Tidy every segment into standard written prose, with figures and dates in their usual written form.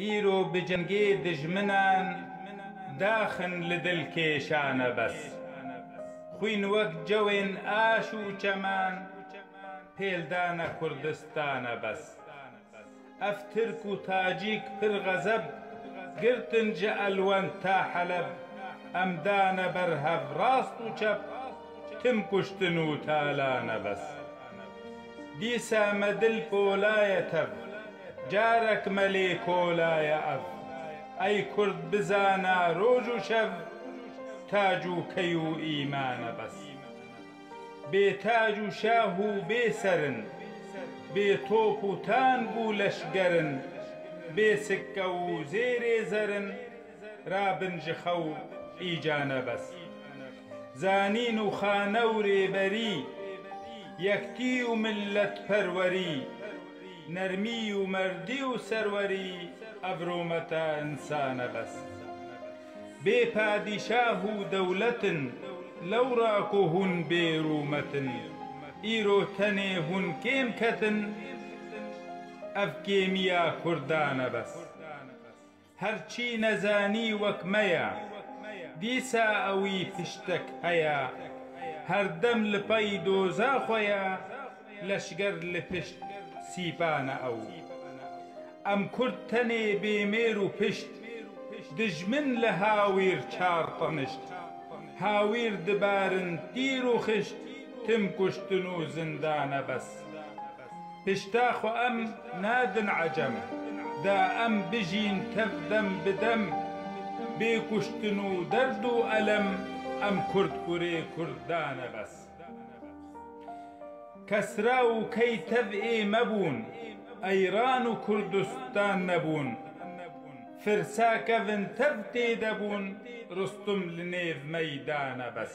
ئیرۆ بجەنگێ دژمنان داخن لە دڵکێشانە بەس خوین وەک جەوێن ئاش و چەمان پێلدانە کوردستانە بەس ئەف ترک و تاجیک پر غەزەب گرتن جە ئەلوەند تا حەلەب ئەمدانە بەرهەڤ ڕاست و چەپ تم کوشتن و تالانە بەس دیسا مەدل پۆلایە تەڤ جارێک مەلێ کۆلایە ئەڤ ئەی کورد بزانە ڕۆژ و شەڤ تاج و کەی و ئیمانە بەس بێ تاج و شاه و بێ سەرن بێ تۆپ و تانگ و لەشگەرن بێ سکە و زێرێ زەرن رابن ji خەو ئیجانە بەس زانین و خانە و رێبەری یەکتی و ملەت پەروەری نەرمی و مەردی و سەروەری ئەڤرۆمەتە ئینسانە بەس بێ پادیشاه و دەولەتن لەو ڕاک و هون بێرومەتن ئیرۆ تەنێ هون کێم کەتن ئەف کێمیە کوردانە بەس هەرچی نەزانی وەک مەیە دیسا ئەوی پشتێک هەیە هەردەم لپەی دۆزاخۆیە لەشگەر لە پشت سیپانە ئەو ئەم کورد تەنێ بێمێر و پشت دژمن لە هاویر چار تەنشت هاویر دبارن تیر و خشت تم کوشتن و زندانە بەس پشتاخۆ ئەم نادن عەجەم دا ئەم بژین تەف دەم بدەم بێ کوشتن و دەرد و ئەلەم ئەم کورد کوڕێ کوردانە بەس کەسرا و کەی تەڤ ئێمە بوون ئەیران و کوردستان نەبوون فرساکەڤن تەڤ تێدەبوون ڕستوم لە نێڤ مەیدانە بەس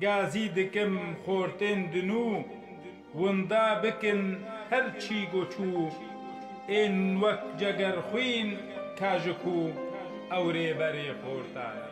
گازی دکم خۆرتێندن و وندا بکن هەرچی گۆچوو ئێن وەک جەگەرخوین کاژک و ئەو رێبەرێ خۆرتانە